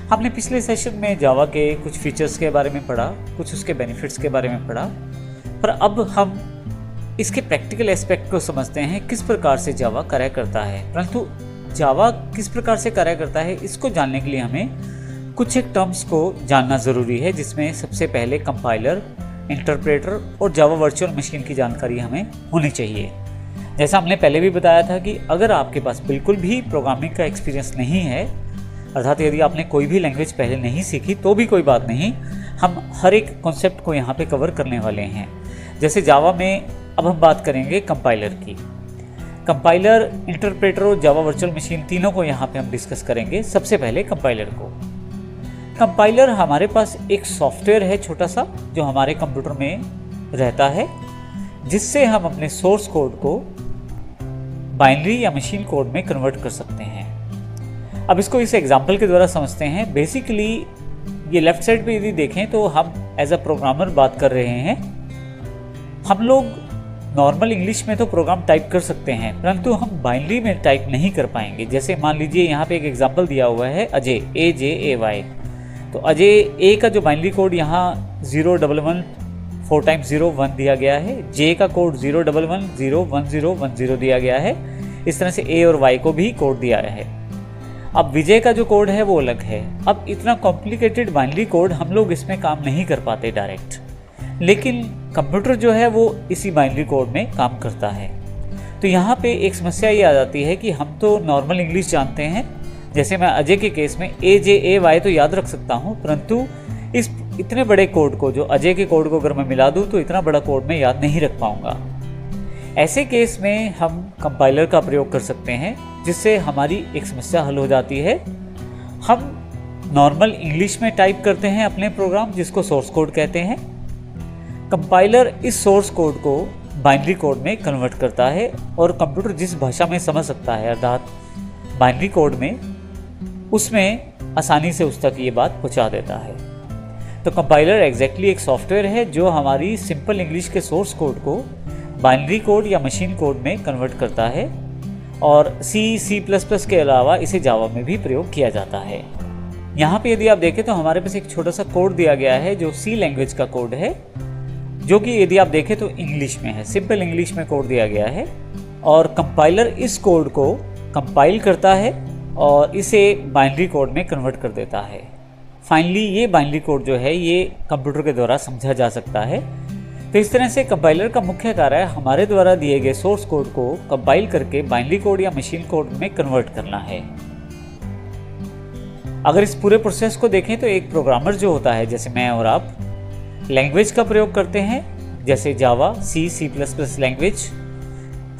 हमने पिछले सेशन में जावा के कुछ फीचर्स के बारे में पढ़ा, कुछ उसके बेनिफिट्स के बारे में पढ़ा, पर अब हम इसके प्रैक्टिकल एस्पेक्ट को समझते हैं, किस प्रकार से जावा कार्य करता है। परंतु जावा किस प्रकार से कार्य करता है इसको जानने के लिए हमें कुछ एक टर्म्स को जानना ज़रूरी है, जिसमें सबसे पहले कंपाइलर, इंटरप्रेटर और जावा वर्चुअल मशीन की जानकारी हमें होनी चाहिए। जैसा हमने पहले भी बताया था कि अगर आपके पास बिल्कुल भी प्रोग्रामिंग का एक्सपीरियंस नहीं है, अर्थात यदि आपने कोई भी लैंग्वेज पहले नहीं सीखी तो भी कोई बात नहीं, हम हर एक कॉन्सेप्ट को यहाँ पे कवर करने वाले हैं। जैसे जावा में अब हम बात करेंगे कंपाइलर की। कंपाइलर, इंटरप्रेटर और जावा वर्चुअल मशीन तीनों को यहाँ पे हम डिस्कस करेंगे। सबसे पहले कंपाइलर को। कंपाइलर हमारे पास एक सॉफ्टवेयर है छोटा सा, जो हमारे कंप्यूटर में रहता है, जिससे हम अपने सोर्स कोड को बाइनरी या मशीन कोड में कन्वर्ट कर सकते हैं। अब इसको इस एग्जांपल के द्वारा समझते हैं। बेसिकली ये लेफ्ट साइड पे यदि देखें तो हम एज अ प्रोग्रामर बात कर रहे हैं। हम लोग नॉर्मल इंग्लिश में तो प्रोग्राम टाइप कर सकते हैं, परंतु हम बाइनरी में टाइप नहीं कर पाएंगे। जैसे मान लीजिए यहाँ पे एक एग्जांपल दिया हुआ है अजय, AJAY। तो अजय ए का जो बाइनरी कोड यहाँ 011 4 times 0 1 दिया गया है, जे का कोड 011 0 1 0 1 0 दिया गया है। इस तरह से ए और वाई को भी कोड दिया है। अब विजय का जो कोड है वो अलग है। अब इतना कॉम्प्लिकेटेड बाइनरी कोड हम लोग इसमें काम नहीं कर पाते डायरेक्ट, लेकिन कंप्यूटर जो है वो इसी बाइनरी कोड में काम करता है। तो यहाँ पे एक समस्या ये आ जाती है कि हम तो नॉर्मल इंग्लिश जानते हैं, जैसे मैं अजय के केस में AJAY तो याद रख सकता हूँ, परंतु इस इतने बड़े कोड को, जो अजय के कोड को अगर मैं मिला दूँ तो इतना बड़ा कोड मैं याद नहीं रख पाऊँगा। ऐसे केस में हम कंपाइलर का प्रयोग कर सकते हैं, जिससे हमारी एक समस्या हल हो जाती है। हम नॉर्मल इंग्लिश में टाइप करते हैं अपने प्रोग्राम, जिसको सोर्स कोड कहते हैं। कंपाइलर इस सोर्स कोड को बाइनरी कोड में कन्वर्ट करता है और कंप्यूटर जिस भाषा में समझ सकता है, अर्थात बाइनरी कोड में, उसमें आसानी से उस तक ये बात पहुंचा देता है। तो कंपाइलर एग्जैक्टली एक सॉफ्टवेयर है जो हमारी सिंपल इंग्लिश के सोर्स कोड को बाइनरी कोड या मशीन कोड में कन्वर्ट करता है, और C++ के अलावा इसे जावा में भी प्रयोग किया जाता है। यहाँ पे यदि आप देखें तो हमारे पास एक छोटा सा कोड दिया गया है जो C लैंग्वेज का कोड है, जो कि यदि आप देखें तो इंग्लिश में है, सिंपल इंग्लिश में कोड दिया गया है। और कंपाइलर इस कोड को कंपाइल करता है और इसे बाइनरी कोड में कन्वर्ट कर देता है। फाइनली ये बाइनरी कोड जो है ये कंप्यूटर के द्वारा समझा जा सकता है। तो इस तरह से कंपाइलर का मुख्य कार्य हमारे द्वारा दिए गए सोर्स कोड को कंपाइल करके बाइनरी कोड या मशीन कोड में कन्वर्ट करना है। अगर इस पूरे प्रोसेस को देखें तो एक प्रोग्रामर जो होता है, जैसे मैं और आप, लैंग्वेज का प्रयोग करते हैं, जैसे जावा, C++ लैंग्वेज।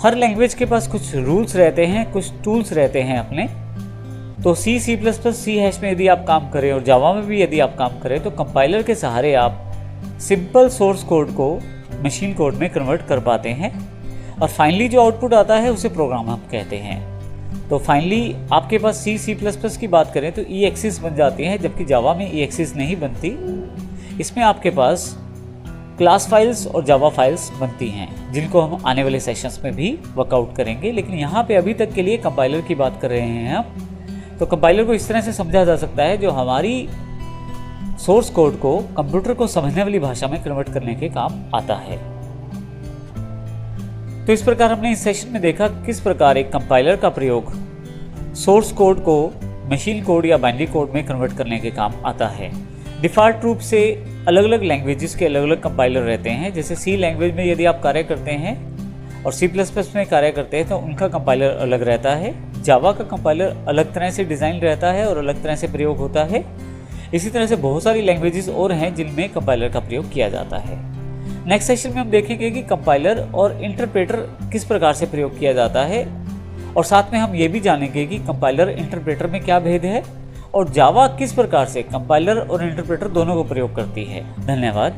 हर लैंग्वेज के पास कुछ रूल्स रहते हैं, कुछ टूल्स रहते हैं अपने। तो C++ में यदि आप काम करें और जावा में भी यदि आप काम करें, तो कंपाइलर के सहारे आप सिंपल सोर्स कोड को मशीन कोड में कन्वर्ट कर पाते हैं, और फाइनली जो आउटपुट आता है उसे प्रोग्राम हम कहते हैं। तो फाइनली आपके पास C++ की बात करें तो EXIS बन जाती है, जबकि जावा में EXIS नहीं बनती। इसमें आपके पास क्लास फाइल्स और जावा फाइल्स बनती हैं, जिनको हम आने वाले सेशंस में भी वर्कआउट करेंगे। लेकिन यहाँ पे अभी तक के लिए कंपाइलर की बात कर रहे हैं हम। तो कंपाइलर को इस तरह से समझा जा सकता है, जो हमारी सोर्स कोड को कंप्यूटर को समझने वाली भाषा में कन्वर्ट करने के काम आता है। तो इस प्रकार हमने इस सेशन में देखा किस प्रकार एक कंपाइलर का प्रयोग सोर्स कोड को मशीन कोड या बाइनरी कोड में कन्वर्ट करने के काम आता है। डिफ़ॉल्ट रूप से अलग अलग लैंग्वेजेस के अलग अलग कंपाइलर रहते हैं। जैसे C लैंग्वेज में यदि आप कार्य करते हैं और C++ में कार्य करते हैं तो उनका कंपाइलर अलग रहता है। जावा का कंपाइलर अलग तरह से डिज़ाइन रहता है और अलग तरह से प्रयोग होता है। इसी तरह से बहुत सारी लैंग्वेजेस और हैं जिनमें कंपाइलर का प्रयोग किया जाता है। नेक्स्ट सेशन में हम देखेंगे कि कंपाइलर और इंटरप्रेटर किस प्रकार से प्रयोग किया जाता है, और साथ में हम ये भी जानेंगे कि कंपाइलर इंटरप्रेटर में क्या भेद है और जावा किस प्रकार से कंपाइलर और इंटरप्रेटर दोनों को प्रयोग करती है। धन्यवाद।